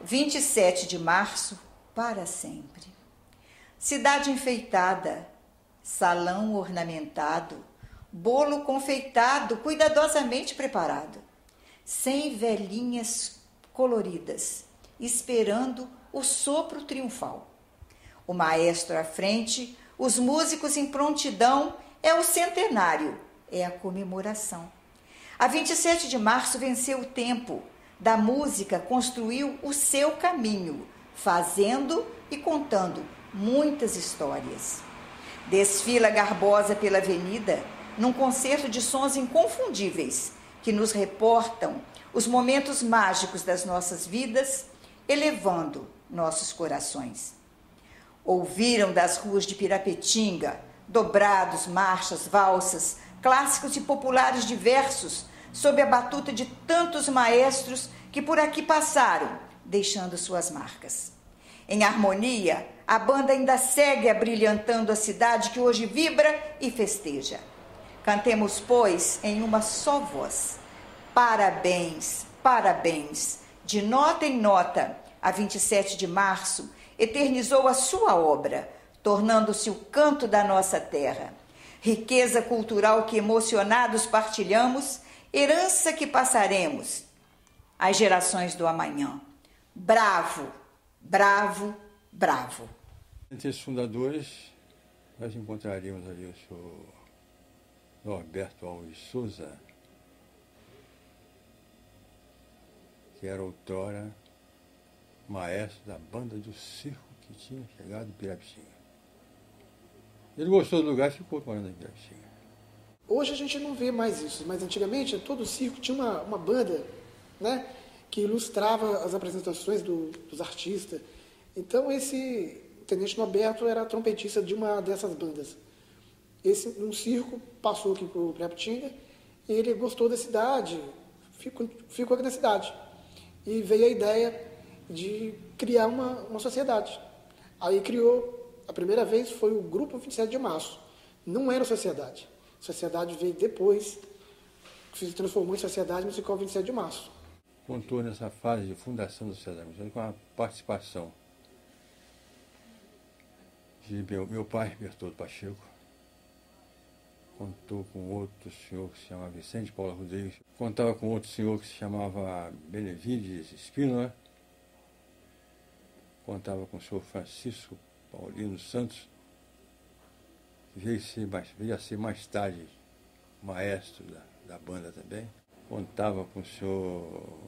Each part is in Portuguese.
27 de março, para sempre. Cidade enfeitada, salão ornamentado, bolo confeitado, cuidadosamente preparado. 100 velhinhas coloridas, esperando o sopro triunfal. O maestro à frente, os músicos em prontidão, é o centenário, é a comemoração. A 27 de março venceu o tempo, da música construiu o seu caminho, fazendo e contando muitas histórias. Desfila garbosa pela avenida, num concerto de sons inconfundíveis, que nos reportam os momentos mágicos das nossas vidas, elevando nossos corações. Ouviram das ruas de Pirapetinga, dobrados, marchas, valsas, clássicos e populares diversos, sob a batuta de tantos maestros que por aqui passaram, deixando suas marcas. Em harmonia, a banda ainda segue abrilhantando a cidade que hoje vibra e festeja. Cantemos, pois, em uma só voz. Parabéns, parabéns. De nota em nota, a 27 de março eternizou a sua obra, tornando-se o canto da nossa terra. Riqueza cultural que emocionados partilhamos, herança que passaremos às gerações do amanhã. Bravo, bravo, bravo. Entre os fundadores, nós encontraríamos ali o senhor Norberto Alves Souza, que era outrora maestro da banda do circo que tinha chegado em Pirapetinga. Ele gostou do lugar e ficou morando em Pirapetinga. Hoje a gente não vê mais isso, mas antigamente todo circo tinha uma banda, né, que ilustrava as apresentações dos artistas. Então esse Tenente Norberto era trompetista de uma dessas bandas. Um circo passou aqui para o Pirapetinga e ele gostou da cidade, ficou aqui na cidade. E veio a ideia de criar uma sociedade. Aí criou, a primeira vez foi o Grupo 27 de Março. Não era sociedade. A sociedade veio depois, que se transformou em Sociedade Musical 27 de Março. Contou nessa fase de fundação da Sociedade Musical com a participação de meu pai, Bertoldo Pacheco. Contou com outro senhor que se chamava Vicente Paulo Rodrigues. Contava com outro senhor que se chamava Benevides Espínola. Contava com o senhor Francisco Paulino Santos, que veio a ser mais tarde maestro da banda também. Contava com o senhor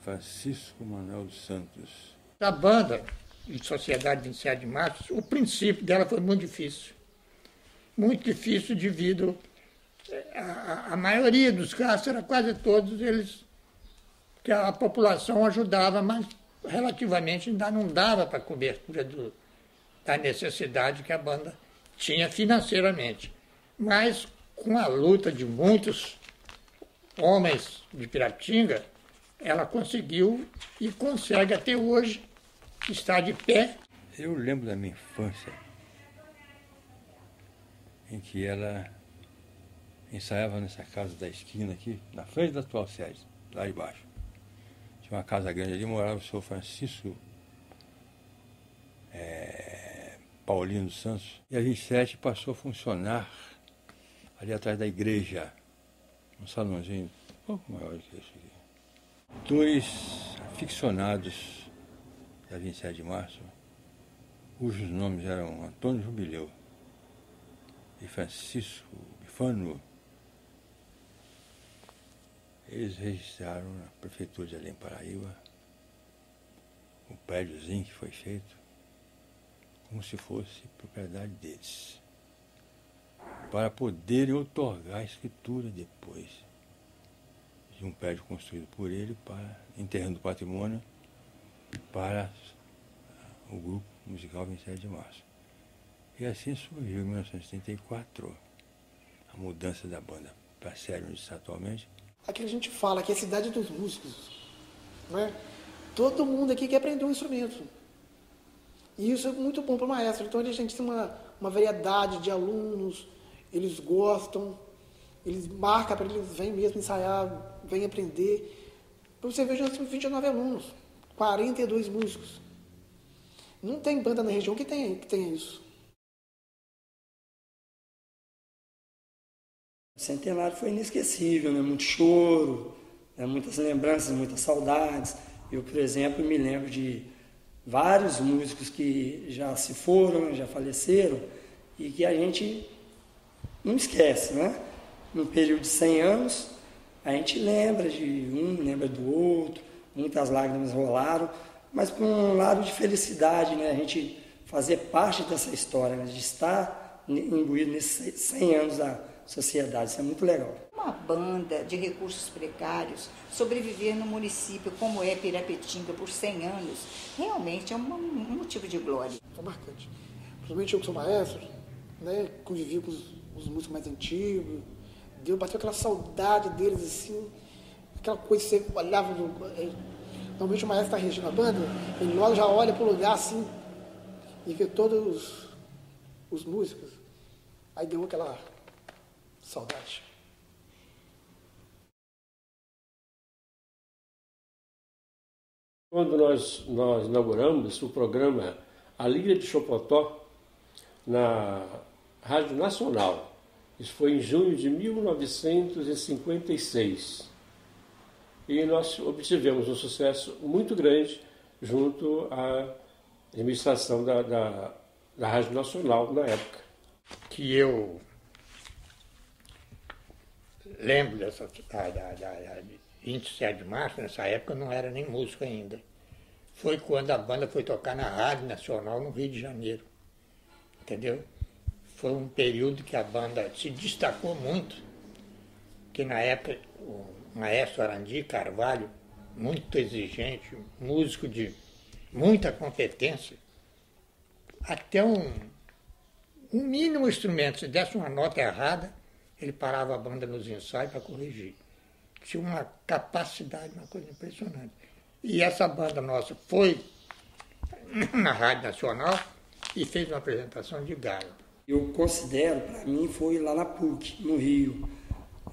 Francisco Manuel dos Santos. A banda de Sociedade 27 de Março, o princípio dela foi muito difícil. Muito difícil devido a maioria dos casos, era quase todos eles, que a população ajudava, mas relativamente ainda não dava para a cobertura da necessidade que a banda tinha financeiramente. Mas com a luta de muitos homens de Pirapetinga, ela conseguiu e consegue até hoje estar de pé. Eu lembro da minha infância, em que ela ensaiava nessa casa da esquina aqui, na frente da atual sede, lá embaixo. Tinha uma casa grande ali, morava o senhor Francisco Paulino dos Santos. E a 27 passou a funcionar ali atrás da igreja, um salãozinho um pouco maior que esse aqui. 2 aficionados da 27 de março, cujos nomes eram Antônio Jubileu e Francisco Bifano, eles registraram na prefeitura de Além Paraíba o prédiozinho que foi feito como se fosse propriedade deles, para poderem otorgar a escritura depois de um prédio construído por ele para enterrando o patrimônio para o Grupo Musical 27 de Março. E assim surgiu em 1934 a mudança da banda para a sede onde está atualmente. Aqui a gente fala que é a cidade dos músicos, né? Todo mundo aqui quer aprender um instrumento. E isso é muito bom para o maestro. Então a gente tem uma variedade de alunos, eles gostam, eles marcam para eles, vêm mesmo ensaiar, vêm aprender. Para você ver, já tem 29 alunos 42 músicos. Não tem banda na região que tenha isso. O centenário foi inesquecível, né? Muito choro, né? Muitas lembranças, muitas saudades. Eu, por exemplo, me lembro de vários músicos que já se foram, já faleceram, e que a gente não esquece, né? No período de 100 anos, a gente lembra de um, lembra do outro, muitas lágrimas rolaram, mas por um lado de felicidade, né? A gente fazer parte dessa história, né? De estar imbuído nesses 100 anos da sociedade, isso é muito legal. Uma banda de recursos precários sobreviver no município como é Pirapetinga por 100 anos, realmente é um motivo de glória. Foi marcante. Principalmente eu que sou maestro, né? Convivi com os músicos mais antigos, bateu aquela saudade deles, assim, aquela coisa que você olhava. Normalmente o maestro está regindo a banda, ele logo já olha para o lugar assim e vê todos os músicos. Aí deu aquela saudade. Quando nós inauguramos o programa A Lira de Chopotó na Rádio Nacional, isso foi em junho de 1956, e nós obtivemos um sucesso muito grande junto à administração da Rádio Nacional na época. Que eu lembro dessa 27 de março, nessa época eu não era nem músico ainda. Foi quando a banda foi tocar na Rádio Nacional no Rio de Janeiro, entendeu? Foi um período que a banda se destacou muito, que na época o maestro Arandi Carvalho, muito exigente, músico de muita competência, até um mínimo instrumento, se desse uma nota errada, ele parava a banda nos ensaios para corrigir. Tinha uma capacidade, uma coisa impressionante. E essa banda nossa foi na Rádio Nacional e fez uma apresentação de gala. Eu considero, para mim, foi lá na PUC, no Rio,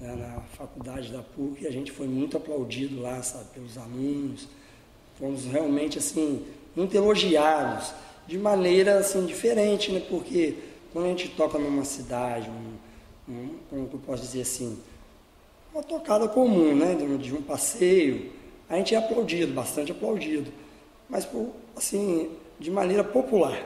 né, na faculdade da PUC, a gente foi muito aplaudido lá, sabe, pelos alunos. Fomos realmente, assim, muito elogiados, de maneira, assim, diferente, né, porque quando a gente toca numa cidade, como eu posso dizer assim, uma tocada comum, né, de um passeio, a gente é aplaudido, bastante aplaudido, mas, assim, de maneira popular.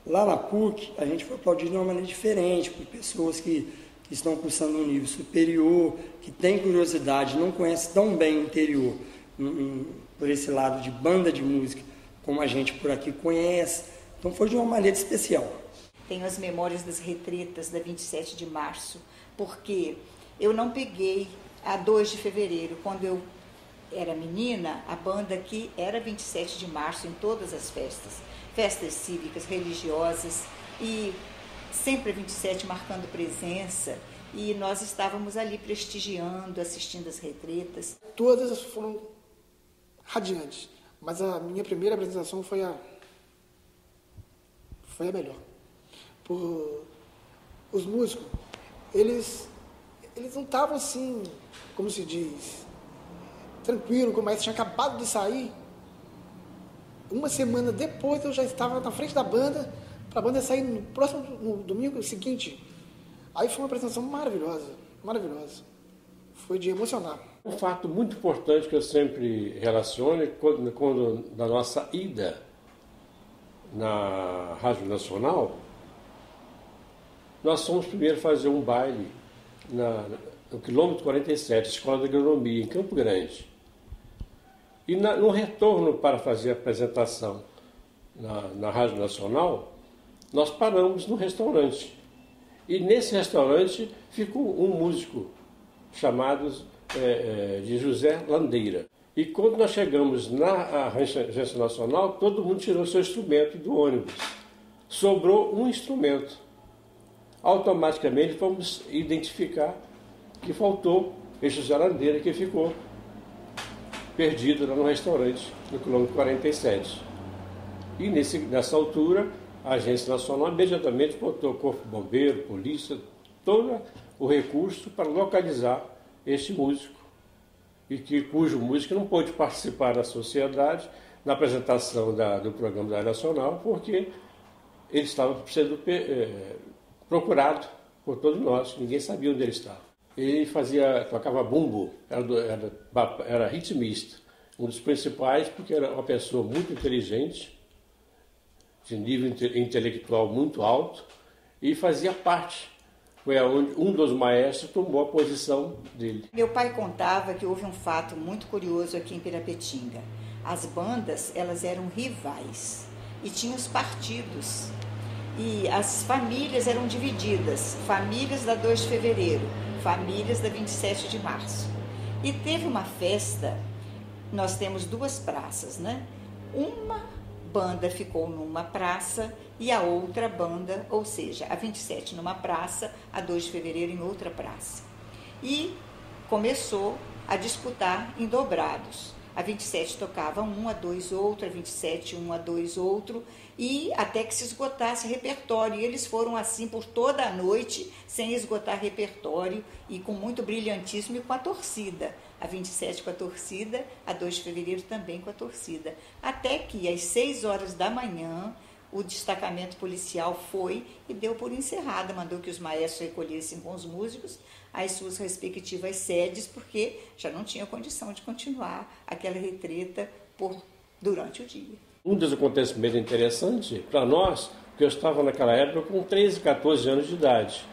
Lá na PUC, a gente foi aplaudido de uma maneira diferente, por pessoas que estão cursando um nível superior, que têm curiosidade, não conhecem tão bem o interior, por esse lado de banda de música, como a gente por aqui conhece. Então foi de uma maneira especial. Tenho as memórias das retretas da 27 de março, porque eu não peguei a 2 de fevereiro, quando eu era menina, a banda aqui era 27 de março em todas as festas cívicas, religiosas, e sempre 27 marcando presença, e nós estávamos ali prestigiando, assistindo as retretas. Todas foram radiantes, mas a minha primeira apresentação foi a melhor. Os músicos, eles não estavam assim, como se diz, tranquilo, como tinha acabado de sair. Uma semana depois eu já estava na frente da banda, para a banda sair no domingo seguinte. Aí foi uma apresentação maravilhosa, maravilhosa. Foi de emocionar. Um fato muito importante que eu sempre relaciono é quando da nossa ida na Rádio Nacional, nós fomos primeiro fazer um baile no quilômetro 47, Escola de Agronomia, em Campo Grande. E no retorno para fazer a apresentação na Rádio Nacional, nós paramos no restaurante. E nesse restaurante ficou um músico chamado de José Landeira. E quando nós chegamos na Agência Nacional, todo mundo tirou seu instrumento do ônibus. Sobrou um instrumento. Automaticamente fomos identificar que faltou esse José Landeira, que ficou perdido lá no restaurante, no quilômetro 47. E nessa altura, a Agência Nacional imediatamente botou Corpo Bombeiro, polícia, todo o recurso para localizar este músico, e cujo músico não pôde participar da sociedade, na apresentação do programa da Rádio Nacional, porque ele estava sendo procurado por todos nós, ninguém sabia onde ele estava. Ele tocava bumbo, era ritmista, um dos principais, porque era uma pessoa muito inteligente, de nível intelectual muito alto, e fazia parte. Foi onde um dos maestros tomou a posição dele. Meu pai contava que houve um fato muito curioso aqui em Pirapetinga. As bandas, elas eram rivais e tinham os partidos. E as famílias eram divididas, famílias da 2 de fevereiro, famílias da 27 de março. E teve uma festa, nós temos 2 praças, né? Uma banda ficou numa praça e a outra banda, ou seja, a 27 numa praça, a 2 de fevereiro em outra praça. E começou a disputar em dobrados. A 27 tocava um, a 2 outro, a 27 um, a 2 outro, e até que se esgotasse repertório. E eles foram assim por toda a noite, sem esgotar repertório, e com muito brilhantismo e com a torcida. A 27 com a torcida, a 2 de fevereiro também com a torcida. Até que às 6 horas da manhã, o destacamento policial foi e deu por encerrada, mandou que os maestros recolhessem com os músicos às suas respectivas sedes, porque já não tinha condição de continuar aquela retreta durante o dia. Um dos acontecimentos interessantes para nós, porque eu estava naquela época com 13, 14 anos de idade.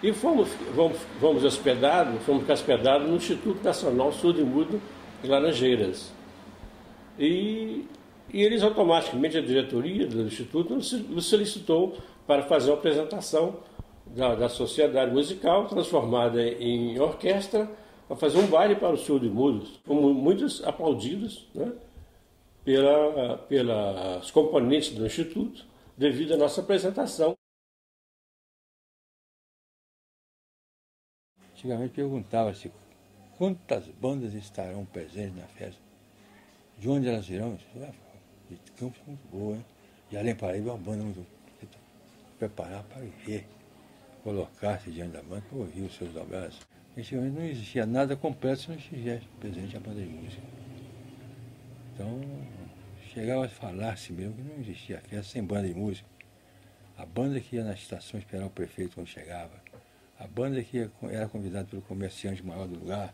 E fomos ficar hospedados no Instituto Nacional Surdo e Mudo de Laranjeiras. E eles automaticamente, a diretoria do Instituto, nos solicitou para fazer uma apresentação da sociedade musical, transformada em orquestra, para fazer um baile para os surdos e mudos. Fomos muitos aplaudidos, né, pelas componentes do Instituto, devido à nossa apresentação. Antigamente perguntava-se quantas bandas estarão presentes na festa, de onde elas virão. De Campos é muito boa, hein? E Além Paraíba é uma banda muito preparar para ver, colocar-se diante da banda para ouvir os seus dobrados. Antigamente não existia nada completo se não estivesse presente a banda de música. Então, chegava a falar-se mesmo que não existia festa sem banda de música. A banda que ia na estação esperar o prefeito quando chegava, a banda que era convidada pelo comerciante maior do lugar,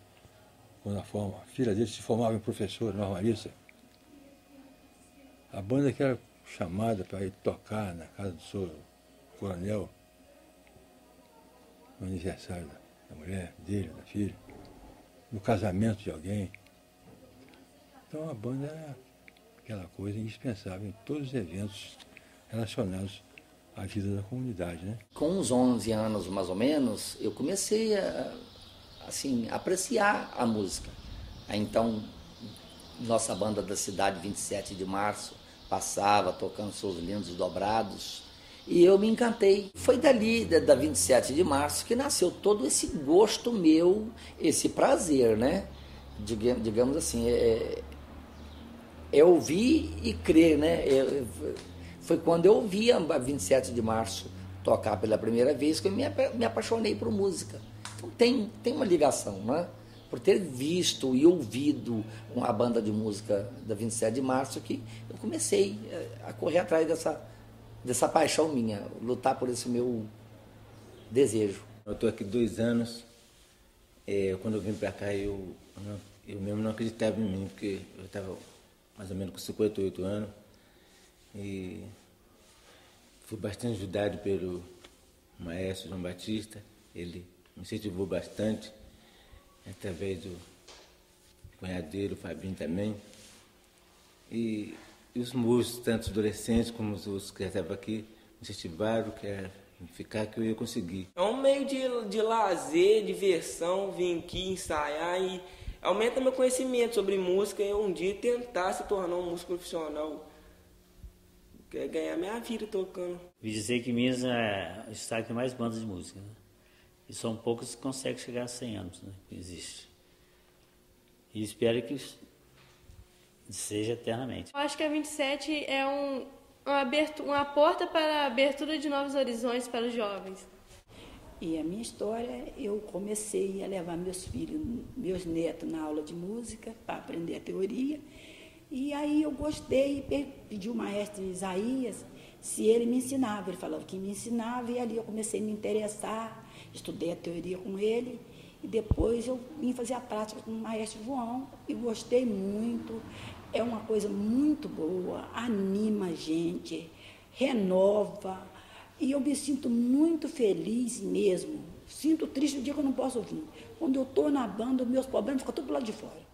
quando a filha dele se formava em professor normalista, a banda que era chamada para ir tocar na casa do senhor coronel, no aniversário da mulher, dele, da filha, no casamento de alguém. Então a banda era aquela coisa indispensável em todos os eventos relacionados à vida da comunidade, né? Com uns 11 anos, mais ou menos, eu comecei a apreciar a música. Aí, então, nossa banda da cidade, 27 de março, passava tocando seus lindos dobrados e eu me encantei. Foi dali, da 27 de março, que nasceu todo esse gosto meu, esse prazer, né? Digamos assim, é ouvir e crer, né? Foi quando eu ouvi a 27 de março tocar pela primeira vez que eu me apaixonei por música. Então tem uma ligação, né? Por ter visto e ouvido a banda de música da 27 de março que eu comecei a correr atrás dessa paixão minha, lutar por esse meu desejo. Eu estou aqui 2 anos. Quando eu vim para cá, eu mesmo não acreditava em mim, porque eu estava mais ou menos com 58 anos. E fui bastante ajudado pelo maestro João Batista. Ele me incentivou bastante, através do cunhadeiro, o Fabinho também. E os músicos, tanto os adolescentes como os que estavam aqui, me incentivaram, que ficar que eu ia conseguir. É um meio de lazer, diversão, vir aqui ensaiar e aumenta meu conhecimento sobre música e um dia tentar se tornar um músico profissional. Quer ganhar minha vida tocando. Vi dizer que Minas é o estado que tem mais bandas de música, né? E são poucos que conseguem chegar a 100 anos, né? Que existe. E espero que seja eternamente. Eu acho que a 27 é uma porta para a abertura de novos horizontes para os jovens. E a minha história, eu comecei a levar meus filhos, meus netos na aula de música para aprender a teoria. E aí eu gostei e pedi o maestro Isaías se ele me ensinava. Ele falava que me ensinava e ali eu comecei a me interessar, estudei a teoria com ele e depois eu vim fazer a prática com o maestro João e gostei muito. É uma coisa muito boa, anima a gente, renova e eu me sinto muito feliz mesmo. Sinto triste no dia que eu não posso ouvir. Quando eu estou na banda, meus problemas ficam tudo lá de fora.